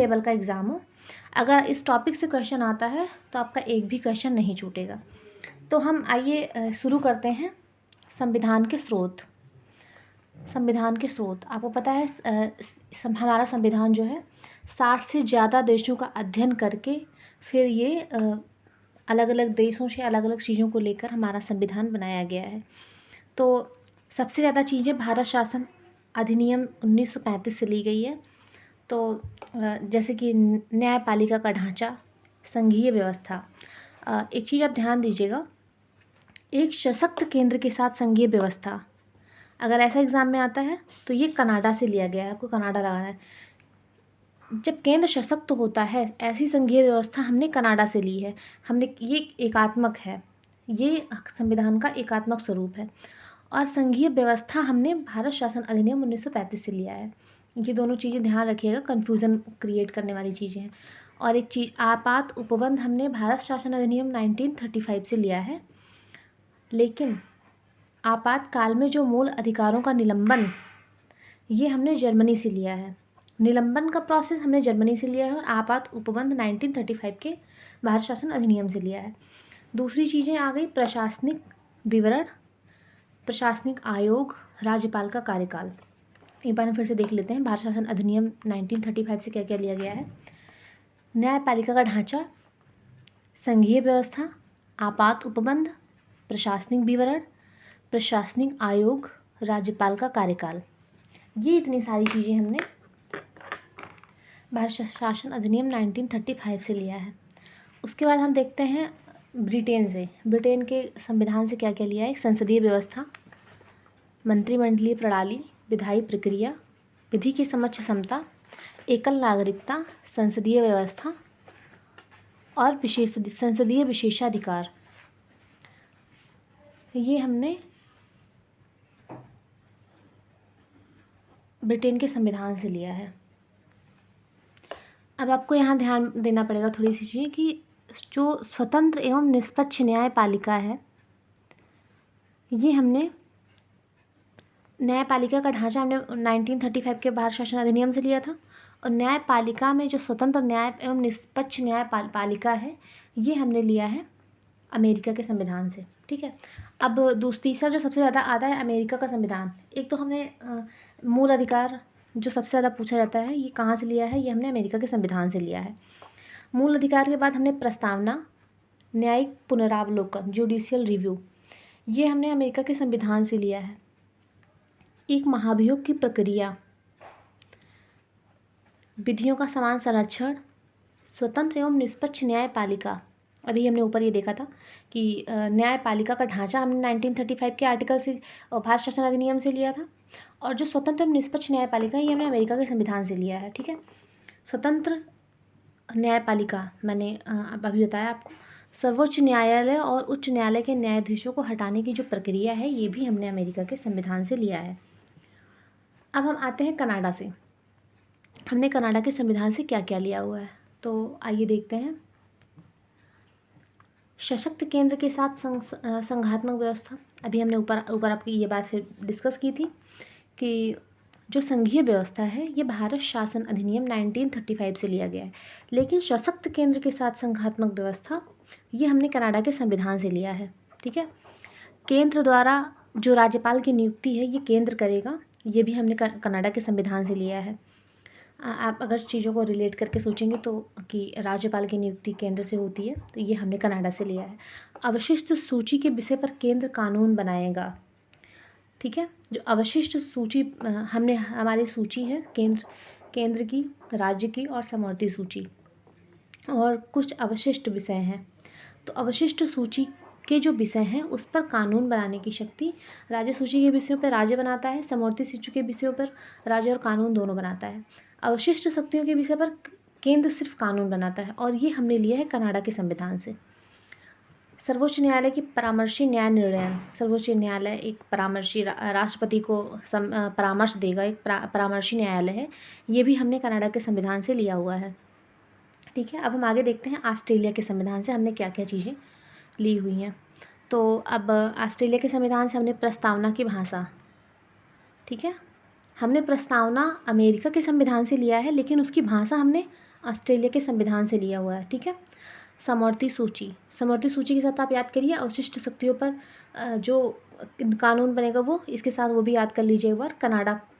Level का exam हो, अगर इस टॉपिक से क्वेश्चन आता है तो आपका एक भी क्वेश्चन नहीं छूटेगा। तो हम आइए शुरू करते हैं। संविधान के स्रोत। संविधान के स्रोत आपको पता है, हमारा संविधान जो है 60 से ज़्यादा देशों का अध्ययन करके फिर ये अलग अलग देशों से अलग अलग चीज़ों को लेकर हमारा संविधान बनाया गया है। तो सबसे ज़्यादा चीज़ें भारत शासन अधिनियम 1935 से ली गई है। तो जैसे कि न्यायपालिका का ढांचा, संघीय व्यवस्था। एक चीज़ आप ध्यान दीजिएगा, एक सशक्त केंद्र के साथ संघीय व्यवस्था, अगर ऐसा एग्ज़ाम में आता है तो ये कनाडा से लिया गया है, आपको कनाडा लगाना है। जब केंद्र सशक्त होता है, ऐसी संघीय व्यवस्था हमने कनाडा से ली है। हमने ये एकात्मक है, ये संविधान का एकात्मक स्वरूप है। और संघीय व्यवस्था हमने भारत शासन अधिनियम 1935 से लिया है। ये दोनों चीज़ें ध्यान रखिएगा, कन्फ्यूज़न क्रिएट करने वाली चीज़ें हैं। और एक चीज़, आपात उपबंध हमने भारत शासन अधिनियम 1935 से लिया है। लेकिन आपातकाल में जो मूल अधिकारों का निलंबन, ये हमने जर्मनी से लिया है। निलंबन का प्रोसेस हमने जर्मनी से लिया है और आपात उपबंध 1935 के भारत शासन अधिनियम से लिया है। दूसरी चीज़ें आ गई, प्रशासनिक विवरण, प्रशासनिक आयोग, राज्यपाल का कार्यकाल। एक बार फिर से देख लेते हैं, भारत शासन अधिनियम 1935 से क्या क्या लिया गया है। न्यायपालिका का ढांचा, संघीय व्यवस्था, आपात उपबंध, प्रशासनिक विवरण, प्रशासनिक आयोग, राज्यपाल का कार्यकाल। ये इतनी सारी चीज़ें हमने भारत शासन अधिनियम 1935 से लिया है। उसके बाद हम देखते हैं ब्रिटेन से। ब्रिटेन के संविधान से क्या क्या लिया है। संसदीय व्यवस्था, मंत्रिमंडलीय प्रणाली, विधायी प्रक्रिया, विधि की समक्ष समता, एकल नागरिकता, संसदीय व्यवस्था और संसदीय विशेषाधिकार। ये हमने ब्रिटेन के संविधान से लिया है। अब आपको यहाँ ध्यान देना पड़ेगा थोड़ी सी चीज़ कि जो स्वतंत्र एवं निष्पक्ष न्यायपालिका है, ये हमने न्यायपालिका का ढांचा हमने 1935 के भारत शासन अधिनियम से लिया था। और न्यायपालिका में जो स्वतंत्र न्याय एवं निष्पक्ष न्यायपालिका है, ये हमने लिया है अमेरिका के संविधान से। ठीक है। अब तीसरा जो सबसे ज़्यादा आता है अमेरिका का संविधान। एक तो हमने मूल अधिकार जो सबसे ज़्यादा पूछा जाता है, ये कहाँ से लिया है, ये हमने अमेरिका के संविधान से लिया है। मूल अधिकार के बाद हमने प्रस्तावना, न्यायिक पुनरावलोकन, जुडिशियल रिव्यू, ये हमने अमेरिका के संविधान से लिया है। एक महाभियोग की प्रक्रिया, विधियों का समान संरक्षण, स्वतंत्र एवं निष्पक्ष न्यायपालिका। अभी हमने ऊपर ये देखा था कि न्यायपालिका का ढांचा हमने 1935 के आर्टिकल से भारत शासन अधिनियम से लिया था। और जो स्वतंत्र एवं निष्पक्ष न्यायपालिका, ये हमने अमेरिका के संविधान से लिया है। ठीक है। स्वतंत्र न्यायपालिका मैंने अभी बताया आपको। सर्वोच्च न्यायालय और उच्च न्यायालय के न्यायाधीशों को हटाने की जो प्रक्रिया है, ये भी हमने अमेरिका के संविधान से लिया है। अब हम आते हैं कनाडा से। हमने कनाडा के संविधान से क्या क्या लिया हुआ है, तो आइए देखते हैं। सशक्त केंद्र के साथ संघात्मक व्यवस्था। अभी हमने ऊपर आपकी ये बात फिर डिस्कस की थी कि जो संघीय व्यवस्था है, ये भारत शासन अधिनियम 1935 से लिया गया है। लेकिन सशक्त केंद्र के साथ संघात्मक व्यवस्था, ये हमने कनाडा के संविधान से लिया है। ठीक है। केंद्र द्वारा जो राज्यपाल की नियुक्ति है, ये केंद्र करेगा, ये भी हमने कनाडा के संविधान से लिया है। आप अगर चीज़ों को रिलेट करके सोचेंगे तो कि राज्यपाल की नियुक्ति केंद्र से होती है, तो ये हमने कनाडा से लिया है। अवशिष्ट सूची के विषय पर केंद्र कानून बनाएगा। ठीक है। जो अवशिष्ट सूची हमने, हमारी सूची है केंद्र की, राज्य की और समवर्ती सूची, और कुछ अवशिष्ट विषय हैं। तो अवशिष्ट सूची के जो विषय हैं, उस पर कानून बनाने की शक्ति राज्य सूची के विषयों पर राज्य बनाता है, समवर्ती सूची के विषयों पर राज्य और कानून दोनों बनाता है। अवशिष्ट शक्तियों के विषय पर केंद्र सिर्फ कानून बनाता है, और ये हमने लिया है कनाडा के संविधान से। सर्वोच्च न्यायालय की परामर्शी न्याय निर्णय। सर्वोच्च न्यायालय एक परामर्शी, राष्ट्रपति को परामर्श देगा, एक परामर्शी न्यायालय है। ये भी हमने कनाडा के संविधान से लिया हुआ है। ठीक है। अब हम आगे देखते हैं ऑस्ट्रेलिया के संविधान से हमने क्या क्या चीज़ें ली हुई हैं। तो अब ऑस्ट्रेलिया के संविधान से हमने प्रस्तावना की भाषा। ठीक है। हमने प्रस्तावना अमेरिका के संविधान से लिया है, लेकिन उसकी भाषा हमने ऑस्ट्रेलिया के संविधान से लिया हुआ है, ठीक है। समवर्ती सूची, समवर्ती सूची के साथ आप याद करिए अवशिष्ट शक्तियों पर जो कानून बनेगा वो इसके साथ वो भी याद कर लीजिए एक बार।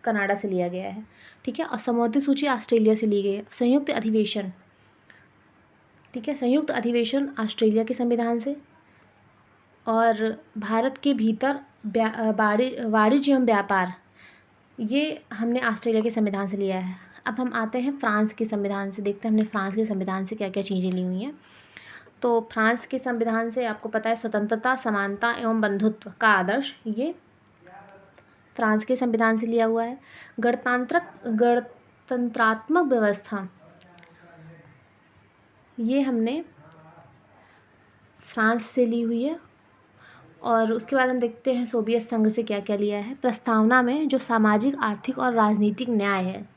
कनाडा से लिया गया है, ठीक है। और समवर्ती सूची ऑस्ट्रेलिया से ली गई है। संयुक्त अधिवेशन, ठीक है, संयुक्त अधिवेशन ऑस्ट्रेलिया के संविधान से। और भारत के भीतर वाणिज्य एवं व्यापार, ये हमने ऑस्ट्रेलिया के संविधान से लिया है। अब हम आते हैं फ्रांस के संविधान से, देखते हैं हमने फ्रांस के संविधान से क्या क्या चीज़ें ली हुई हैं। तो फ्रांस के संविधान से आपको पता है स्वतंत्रता, समानता एवं बंधुत्व का आदर्श, ये फ्रांस के संविधान से लिया हुआ है। गणतंत्रात्मक व्यवस्था, ये हमने फ्रांस से ली हुई है। और उसके बाद हम देखते हैं सोवियत संघ से क्या क्या लिया है। प्रस्तावना में जो सामाजिक, आर्थिक और राजनीतिक न्याय है,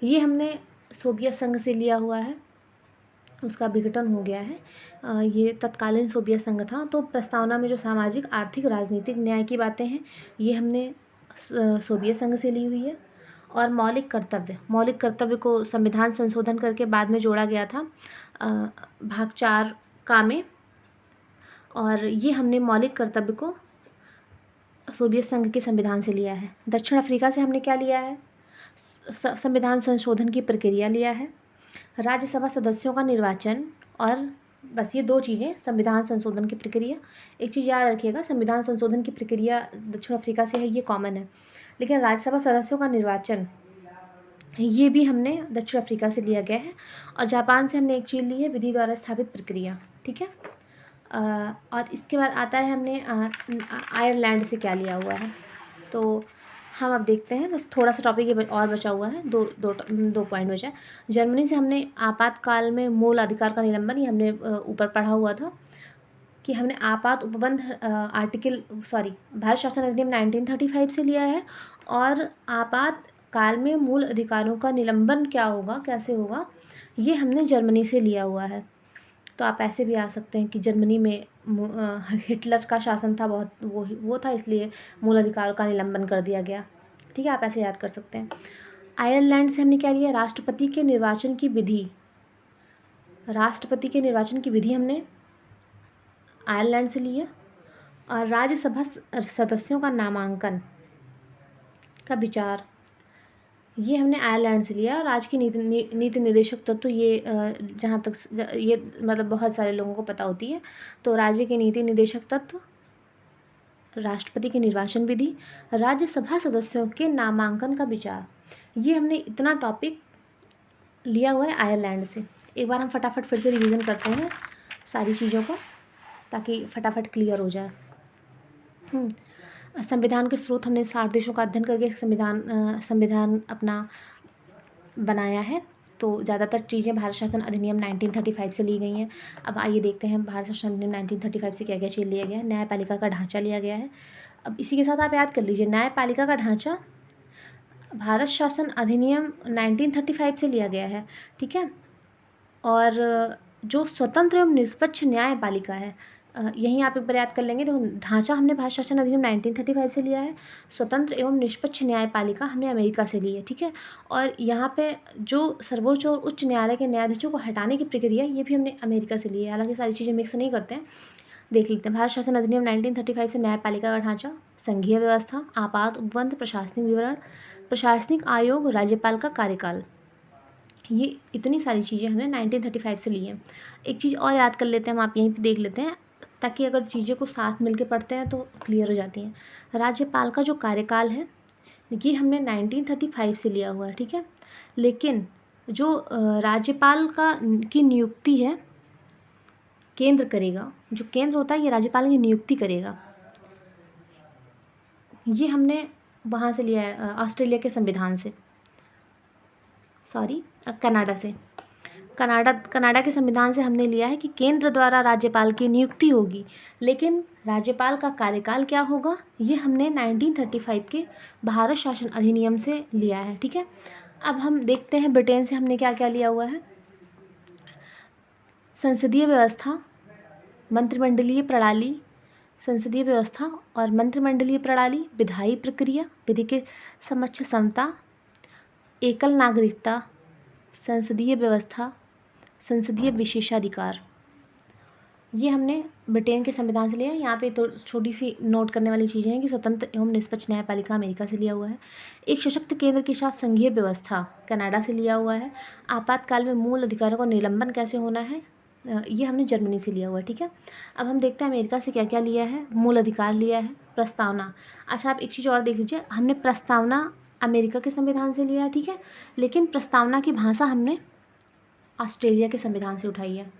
ये हमने सोवियत संघ से लिया हुआ है, उसका विघटन हो गया है। ये तत्कालीन सोवियत संघ था। तो प्रस्तावना में जो सामाजिक, आर्थिक, राजनीतिक न्याय की बातें हैं, ये हमने सोवियत संघ से ली हुई है। और मौलिक कर्तव्य को संविधान संशोधन करके बाद में जोड़ा गया था भाग 4 का में, और ये हमने मौलिक कर्तव्य को सोवियत संघ के संविधान से लिया है। दक्षिण अफ्रीका से हमने क्या लिया है, संविधान संशोधन की प्रक्रिया लिया है। राज्यसभा सदस्यों का निर्वाचन, और बस ये 2 चीज़ें, संविधान संशोधन की प्रक्रिया। एक चीज़ याद रखिएगा, संविधान संशोधन की प्रक्रिया दक्षिण अफ्रीका से है, ये कॉमन है, लेकिन राज्यसभा सदस्यों का निर्वाचन ये भी हमने दक्षिण अफ्रीका से लिया गया है। और जापान से हमने एक चीज़ ली है, विधि द्वारा स्थापित प्रक्रिया, ठीक है। और इसके बाद आता है हमने आयरलैंड से क्या लिया हुआ है। तो हम अब देखते हैं, बस थोड़ा सा टॉपिक ये और बचा हुआ है, दो पॉइंट बचा है। जर्मनी से हमने आपातकाल में मूल अधिकार का निलंबन, ये हमने ऊपर पढ़ा हुआ था कि हमने आपात उपबंध भारत शासन अधिनियम 1935 से लिया है। और आपातकाल में मूल अधिकारों का निलंबन क्या होगा, कैसे होगा, ये हमने जर्मनी से लिया हुआ है। तो आप ऐसे भी आ सकते हैं कि जर्मनी में हिटलर का शासन था, बहुत वो था, इसलिए मूल अधिकारों का निलंबन कर दिया गया, ठीक है। आप ऐसे याद कर सकते हैं। आयरलैंड से हमने क्या लिया, राष्ट्रपति के निर्वाचन की विधि, हमने आयरलैंड से ली है। और राज्यसभा सदस्यों का नामांकन का विचार, ये हमने आयरलैंड से लिया। और आज की नीति निर्देशक तत्व, ये जहाँ तक ये मतलब बहुत सारे लोगों को पता होती है। तो राज्य के नीति निर्देशक तत्व, राष्ट्रपति की निर्वाचन विधि, राज्यसभा सदस्यों के नामांकन का विचार, ये हमने इतना टॉपिक लिया हुआ है आयरलैंड से। एक बार हम फटाफट फिर से रिवीजन करते हैं सारी चीज़ों को, ताकि फटाफट क्लियर हो जाए। संविधान के स्रोत, हमने 60 देशों का अध्ययन करके संविधान अपना बनाया है। तो ज़्यादातर चीज़ें भारत शासन अधिनियम 1935 से ली गई हैं। अब आइए देखते हैं भारत शासन अधिनियम 1935 से क्या क्या चीज़ लिया गया है। न्यायपालिका का ढांचा लिया गया है। अब इसी के साथ आप याद कर लीजिए, न्यायपालिका का ढांचा भारत शासन अधिनियम 1935 से लिया गया है, ठीक है। और जो स्वतंत्र एवं निष्पक्ष न्यायपालिका है, यहीं आप एक बार याद कर लेंगे। देखो, ढांचा हमने भारत शासन अधिनियम 1935 से लिया है, स्वतंत्र एवं निष्पक्ष न्यायपालिका हमने अमेरिका से ली है, ठीक है। और यहाँ पे जो सर्वोच्च और उच्च न्यायालय के न्यायाधीशों को हटाने की प्रक्रिया, ये भी हमने अमेरिका से ली है। हालांकि सारी चीज़ें मिक्स नहीं करते हैं, देख लेते हैं। भारत शासन अधिनियम 1935 से न्यायपालिका का ढांचा, संघीय व्यवस्था, आपात उपबंध, प्रशासनिक विवरण, प्रशासनिक आयोग, राज्यपाल का कार्यकाल, ये इतनी सारी चीज़ें हमने 1935 से ली हैं। एक चीज़ और याद कर लेते हैं, हम आप यहीं पे देख लेते हैं, ताकि अगर चीज़ें को साथ मिलके पढ़ते हैं तो क्लियर हो जाती हैं। राज्यपाल का जो कार्यकाल है, ये हमने 1935 से लिया हुआ है, ठीक है। लेकिन जो राज्यपाल की नियुक्ति है, केंद्र करेगा, जो केंद्र होता है ये राज्यपाल की नियुक्ति करेगा, ये हमने वहाँ से लिया है, ऑस्ट्रेलिया के संविधान से, कनाडा से। कनाडा के संविधान से हमने लिया है कि केंद्र द्वारा राज्यपाल की नियुक्ति होगी, लेकिन राज्यपाल का कार्यकाल क्या होगा, ये हमने 1935 के भारत शासन अधिनियम से लिया है, ठीक है। अब हम देखते हैं ब्रिटेन से हमने क्या क्या लिया हुआ है। संसदीय व्यवस्था, मंत्रिमंडलीय प्रणाली, संसदीय व्यवस्था और मंत्रिमंडलीय प्रणाली, विधायी प्रक्रिया, विधि के समक्ष समता, एकल नागरिकता, संसदीय व्यवस्था, संसदीय विशेषाधिकार, ये हमने ब्रिटेन के संविधान से लिया है। यहाँ पे तो छोटी सी नोट करने वाली चीज़ें हैं कि स्वतंत्र एवं निष्पक्ष न्यायपालिका अमेरिका से लिया हुआ है। एक सशक्त केंद्र के साथ संघीय व्यवस्था कनाडा से लिया हुआ है। आपातकाल में मूल अधिकारों का निलंबन कैसे होना है, ये हमने जर्मनी से लिया हुआ है। ठीक है, अब हम देखते हैं अमेरिका से क्या क्या लिया है। मूल अधिकार लिया है, प्रस्तावना। अच्छा, आप एक चीज़ और देख लीजिए, हमने प्रस्तावना अमेरिका के संविधान से लिया है, ठीक है, लेकिन प्रस्तावना की भाषा हमने ऑस्ट्रेलिया के संविधान से उठाई है।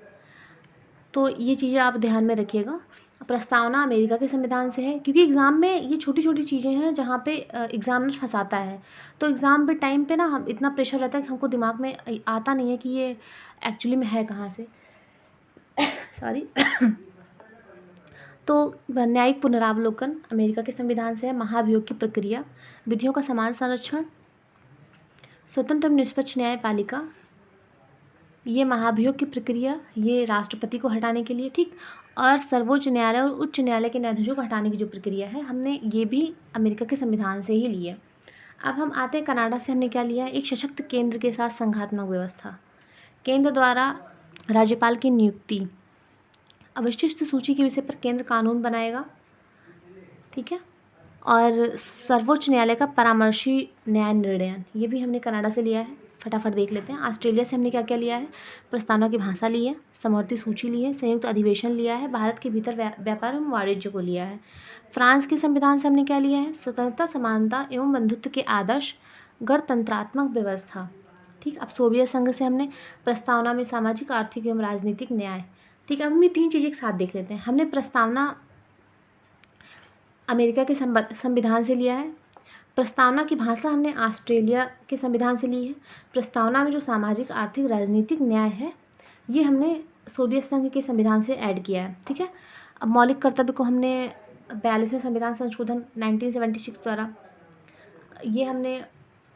तो ये चीज़ें आप ध्यान में रखिएगा। प्रस्तावना अमेरिका के संविधान से है, क्योंकि एग्ज़ाम में ये छोटी छोटी चीज़ें हैं जहाँ पे एग्ज़ामिनर फंसाता है। तो एग्ज़ाम पे टाइम पे ना हम इतना प्रेशर रहता है कि हमको दिमाग में आता नहीं है कि ये एक्चुअली में है कहाँ से। सॉरी। तो न्यायिक पुनरावलोकन अमेरिका के संविधान से है। महाभियोग की प्रक्रिया, विधियों का समान संरक्षण, स्वतंत्र निष्पक्ष न्यायपालिका, ये महाभियोग की प्रक्रिया, ये राष्ट्रपति को हटाने के लिए, ठीक, और सर्वोच्च न्यायालय और उच्च न्यायालय के न्यायाधीशों को हटाने की जो प्रक्रिया है, हमने ये भी अमेरिका के संविधान से ही ली है। अब हम आते हैं कनाडा से, हमने क्या लिया है। एक सशक्त केंद्र के साथ संघात्मक व्यवस्था, केंद्र द्वारा राज्यपाल की नियुक्ति, अवशिष्ट सूची के विषय पर केंद्र कानून बनाएगा, ठीक है, और सर्वोच्च न्यायालय का परामर्शी न्याय निर्णय, ये भी हमने कनाडा से लिया है। फटाफट देख लेते हैं। ऑस्ट्रेलिया से हमने क्या क्या लिया है। प्रस्तावना की भाषा ली है, समवर्ती सूची ली है, संयुक्त अधिवेशन लिया है, भारत के भीतर व्यापार एवं वाणिज्य को लिया है। फ्रांस के संविधान से हमने क्या लिया है। स्वतंत्रता, समानता एवं बंधुत्व के आदर्श, गणतंत्रात्मक व्यवस्था, ठीक। अब सोवियत संघ से हमने प्रस्तावना में सामाजिक, आर्थिक एवं राजनीतिक न्याय, ठीक। अब हम ये तीन चीज़ें एक साथ देख लेते हैं। हमने प्रस्तावना अमेरिका के संविधान से लिया है। प्रस्तावना की भाषा हमने ऑस्ट्रेलिया के संविधान से ली है। प्रस्तावना में जो सामाजिक, आर्थिक, राजनीतिक न्याय है, ये हमने सोवियत संघ के संविधान से ऐड किया है, ठीक है। अब मौलिक कर्तव्य को हमने 42वें संविधान संशोधन 1976 द्वारा ये हमने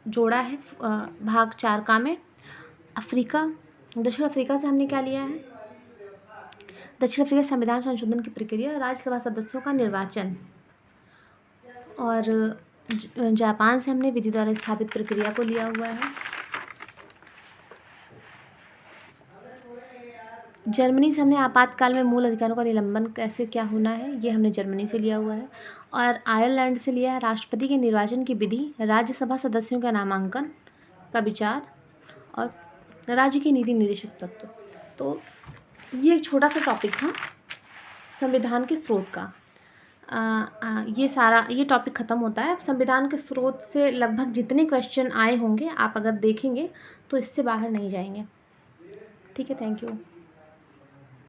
जोड़ा है भाग 4 का में। अफ्रीका, दक्षिण अफ्रीका से हमने क्या लिया है। दक्षिण अफ्रीका संविधान संशोधन की प्रक्रिया, राज्यसभा सदस्यों का निर्वाचन, और जापान से हमने विधि द्वारा स्थापित प्रक्रिया को लिया हुआ है। जर्मनी से हमने आपातकाल में मूल अधिकारों का निलंबन कैसे क्या होना है, ये हमने जर्मनी से लिया हुआ है। और आयरलैंड से लिया है राष्ट्रपति के निर्वाचन की विधि, राज्यसभा सदस्यों का नामांकन का विचार, और राज्य के नीति निर्देशक तत्व। तो ये एक छोटा सा टॉपिक था संविधान के स्रोत का। ये सारा ये टॉपिक ख़त्म होता है। अब संविधान के स्रोत से लगभग जितने क्वेश्चन आए होंगे, आप अगर देखेंगे तो इससे बाहर नहीं जाएंगे, ठीक है। Thank you.